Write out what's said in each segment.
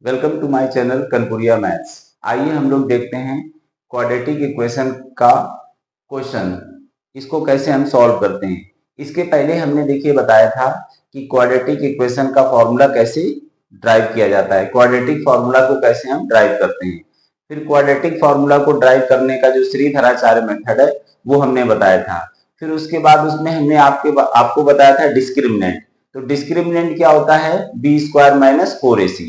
Welcome to my channel Kanpuriya maths. आइए हम लोग देखते हैं क्वाड्रेटिक इक्वेशन का क्वेश्चन, इसको कैसे हम सॉल्व करते हैं। इसके पहले हमने देखिए बताया था कि क्वाड्रेटिक इक्वेशन का फॉर्मूला कैसे ड्राइव किया जाता है, क्वाड्रेटिक फॉर्मूला को कैसे हम ड्राइव करते हैं। फिर क्वाड्रेटिक फॉर्मूला को ड्राइव करने का जो श्रीधराचार्य मेथड है वो हमने बताया था। फिर उसके बाद उसमें हमने आपको बताया था डिस्क्रिमिनेंट। तो डिस्क्रिमिनेंट क्या होता है, बी स्क्वायर माइनस 4ac।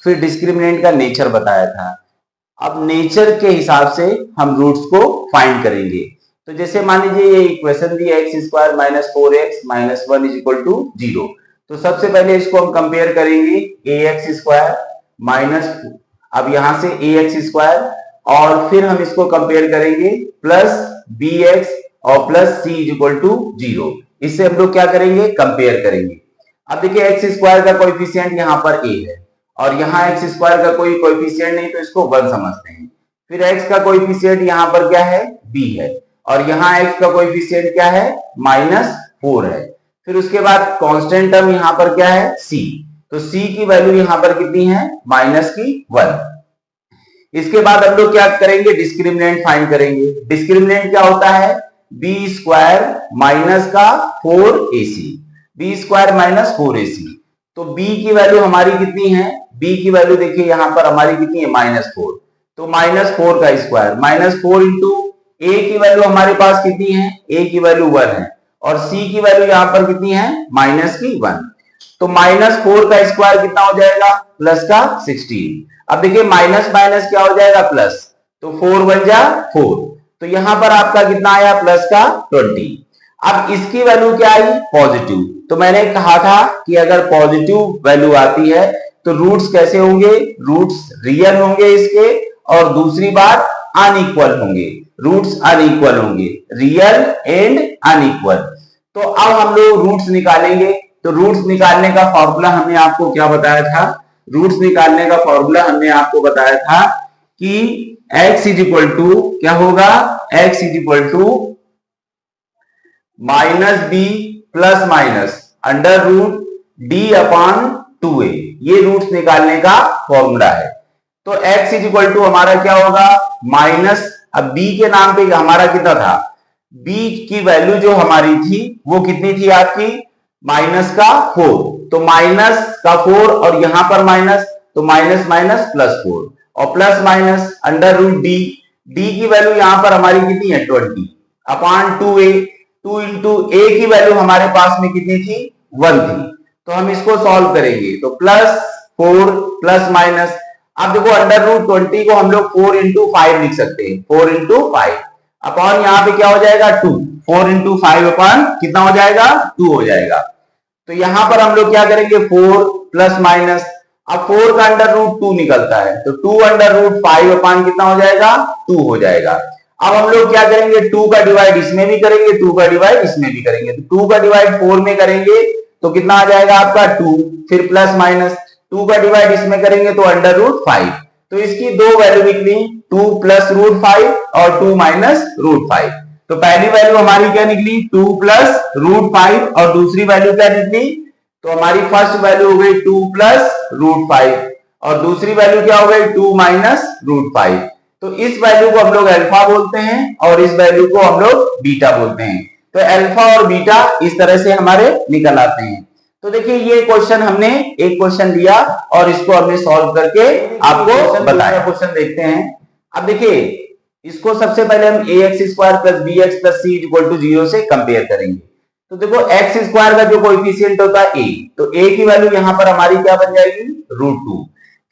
फिर डिस्क्रिमिनेंट का नेचर बताया था। अब नेचर के हिसाब से हम रूट्स को फाइंड करेंगे। तो जैसे मान लीजिए ये इक्वेशन दी x square minus 4x minus 1 is equal to 0। तो सबसे पहले इसको हम कंपेयर करेंगे ए एक्स स्क्वायर माइनस, अब यहां से ए एक्स स्क्वायर, और फिर हम इसको कंपेयर करेंगे प्लस बी एक्स और plus C is equal to 0। इससे हम लोग क्या करेंगे, कंपेयर करेंगे। अब देखिए एक्स स्क्वायर का कोएफिशिएंट यहाँ पर a है और यहाँ एक्स स्क्वायर का कोई कोएफिशिएंट नहीं, तो इसको 1 समझते हैं। फिर x का कोएफिशिएंट यहाँ पर क्या है, b है, और यहाँ x का कोएफिशिएंट क्या है, -4 है। फिर उसके बाद कांस्टेंट टर्म यहाँ पर क्या है, c। तो c की वैल्यू यहाँ पर कितनी है, -1। इसके बाद हम लोग क्या करेंगे, डिस्क्रिमिनेंट फाइंड करेंगे। डिस्क्रिमिनेंट क्या होता है, b स्क्वायर माइनस का 4ac, b square minus 4ac। तो b की वैल्यू हमारी कितनी है, b की वैल्यू देखिए यहां पर हमारी कितनी है, -4। तो -4 का स्क्वायर, -4 इंटू a की वैल्यू हमारे पास कितनी है, a की वैल्यू 1 है, और c की वैल्यू यहां पर कितनी है, -1। तो -4 का स्क्वायर कितना हो जाएगा, प्लस का 16। अब देखिए माइनस माइनस क्या हो जाएगा, प्लस, तो 4 बन जा 4। तो यहां पर आपका कितना आया, प्लस का 20। अब इसकी वैल्यू क्या आई, पॉजिटिव। तो मैंने कहा था कि अगर पॉजिटिव वैल्यू आती है तो रूट्स कैसे होंगे, रूट्स रियल होंगे इसके, और दूसरी बात अनइक्वल होंगे, रूट्स अनइक्वल होंगे, रियल एंड अनइक्वल। तो अब हम लोग रूट्स निकालेंगे। तो रूट्स निकालने का फॉर्मूला हमने आपको क्या बताया था, रूट्स निकालने का फॉर्मूला हमने आपको बताया था कि x इज इक्वल टू क्या होगा, x is equal to -b plus minus under root d upon 2a। ये रूट्स निकालने का फॉर्मूला है। तो x इज इक्वल टू हमारा क्या होगा, माइनस, अब b के नाम पे हमारा कितना था, b की वैल्यू जो हमारी थी वो कितनी थी आपकी, -4। तो माइनस का 4 और यहां पर माइनस, तो माइनस माइनस +4 और plus minus under root d। d की वैल्यू यहां पर हमारी कितनी है, 20 अपॉन 2a। 2 इंटू a की वैल्यू हमारे पास में कितनी थी, 1 थी। तो हम इसको सॉल्व करेंगे, तो +4 प्लस माइनस, अब देखो अंडर रूट 20 को हम लोग 4 इंटू 5 लिख सकते हैं, 4 इंटू 5 अपॉन यहाँ पे क्या हो जाएगा, 2। 4 इंटू 5 अपॉन कितना हो जाएगा, 2 हो जाएगा। तो यहां पर हम लोग क्या करेंगे, 4 प्लस माइनस, अब 4 का अंडर रूट 2 निकलता है, तो 2 अंडर रूट 5 अपॉन कितना हो जाएगा, 2 हो जाएगा। अब हम लोग क्या करेंगे, 2 का डिवाइड इसमें भी करेंगे, 2 का डिवाइड इसमें भी करेंगे। तो 2 का डिवाइड 4 में करेंगे तो कितना आ जाएगा आपका 2, फिर प्लस माइनस 2 का डिवाइड इसमें करेंगे तो अंडर रूट 5। तो इसकी दो वैल्यू निकली, 2 प्लस रूट 5 और 2 माइनस रूट 5। तो पहली वैल्यू हमारी क्या निकली, 2 प्लस रूट 5, और दूसरी वैल्यू क्या निकली, तो हमारी फर्स्ट वैल्यू हो गई 2 प्लस रूट 5 और दूसरी वैल्यू क्या हो गई, 2 माइनस रूट 5। तो इस वैल्यू को हम लोग अल्फा बोलते हैं और इस वैल्यू को हम लोग बीटा बोलते हैं। तो अल्फा और बीटा इस तरह से हमारे निकल आते हैं। तो देखिए ये क्वेश्चन हमने एक क्वेश्चन दिया और इसको हमने सॉल्व करके आपको बताया। क्वेश्चन देखते हैं। अब देखिए इसको सबसे पहले हम ax square plus bx plus c equal to 0 से कंपेयर करेंगे। तो देखो x स्क्वायर का जो कोएफिशिएंट होता है a, तो a की वैल्यू यहां पर हमारी क्या बन जाएगी, √2।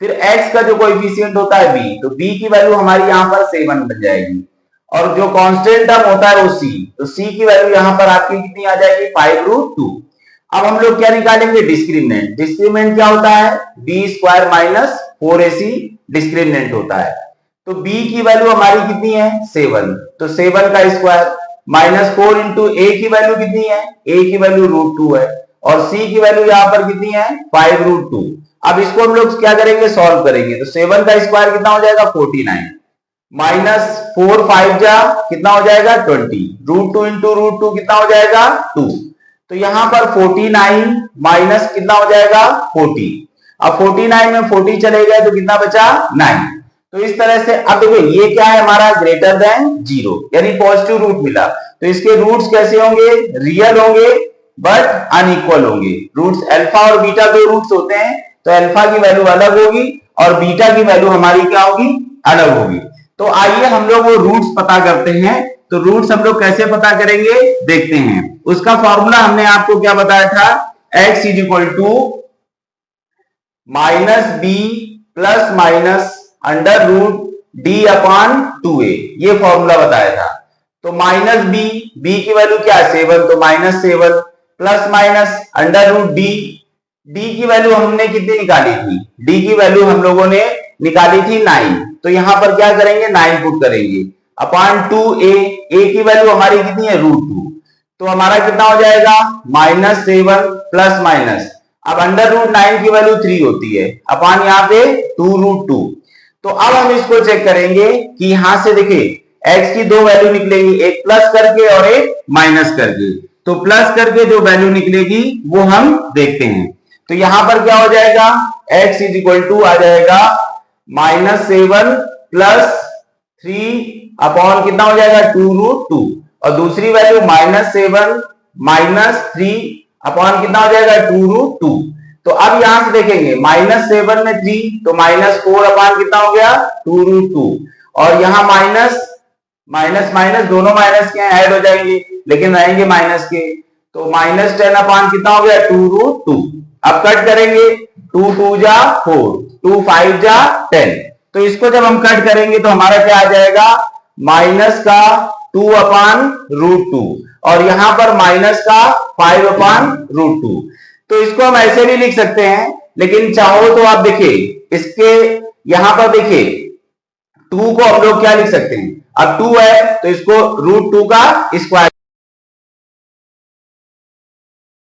फिर x का जो कोएफिशिएंट होता है b, तो b की वैल्यू हमारी यहां पर 7 बन जाएगी, और जो कांस्टेंट टर्म होता है वो c, तो c की वैल्यू यहां पर आपकी कितनी आ जाएगी, 5√2। अब हम लोग क्या निकालेंगे, डिस्क्रिमिनेंट। डिस्क्रिमिनेंट क्या होता है, b square minus 4ac discriminant होता है। तो b की वैल्यू हमारी कितनी है, 7, तो 7 का स्क्वायर, -4 इंटू a की वैल्यू कितनी है, a की वैल्यू √2 है, और c की वैल्यू यहां पर कितनी है, 5√2। अब इसको हम लोग क्या करेंगे, सॉल्व करेंगे। तो 7 का स्क्वायर कितना हो जाएगा, 49, -4 5 जा कितना हो जाएगा, 20, √2 इंटू √2 कितना हो जाएगा, 2। तो यहां पर 49 माइनस कितना हो जाएगा, 40। अब 49 में 40 चले गए तो कितना बचा 9। तो इस तरह से अब देखो ये क्या है हमारा ग्रेटर देन 0 यानी पॉजिटिव रूट मिला। तो इसके रूट्स कैसे होंगे, रियल होंगे बट अनइक्वल होंगे। रूट्स अल्फा और बीटा दो रूट्स होते हैं, तो अल्फा की वैल्यू अलग होगी और बीटा की वैल्यू हमारी क्या होगी, अलग होगी। तो आइए हम लोग वो रूट्स पता करते हैं। तो रूट्स हम लोग कैसे पता करेंगे देखते हैं। उसका फॉर्मूला हमने आपको क्या बताया था, x is equal to minus B plus minus under root D upon 2a, ये फॉर्मूला बताया था। तो माइनस बी, बी की वैल्यू क्या है 7, तो minus 7 plus minus under root D, D की वैल्यू हमने कितनी निकाली थी, डी की वैल्यू हम लोगों ने निकाली थी 9। तो यहां पर क्या करेंगे 9 पुट करेंगे अपॉन 2a, a की वैल्यू हमारी कितनी है √2, तो हमारा कितना हो जाएगा -7 प्लस माइनस, अब अंडर रूट 9 की वैल्यू 3 होती है अपॉन यहाँ पे 2√2। तो अब हम इसको चेक करेंगे कि यहां से देखिए x की दो वैल्यू निकलेगी, एक प्लस करके और एक माइनस करके। तो प्लस करके जो वैल्यू निकलेगी वो हम देखते हैं। तो यहां पर क्या हो जाएगा x इज इक्वल टू आ जाएगा -7 प्लस 3 अपॉन कितना हो जाएगा 2√2 और दूसरी वैल्यू -7 माइनस 3 अपॉन कितना हो जाएगा 2√2। तो अब यहां से देखेंगे -7 में 3 तो -4 अपॉन कितना हो गया 2√2 और यहाँ माइनस माइनस माइनस दोनों माइनस के ऐड हो जाएंगे लेकिन रहेंगे माइनस के, तो -10 अपॉन कितना हो गया 2√2। अब कट करेंगे 2 2 जा 4, 2 5 जा 10। तो इसको जब हम कट करेंगे तो हमारा क्या आ जाएगा माइनस का 2 अपॉन √2 और यहां पर माइनस का 5 अपॉन √2। तो इसको हम ऐसे भी लिख सकते हैं, लेकिन चाहो तो आप देखिए इसके यहां पर देखिए 2 को हम लोग क्या लिख सकते हैं, अब 2 है तो इसको √2 का स्क्वायर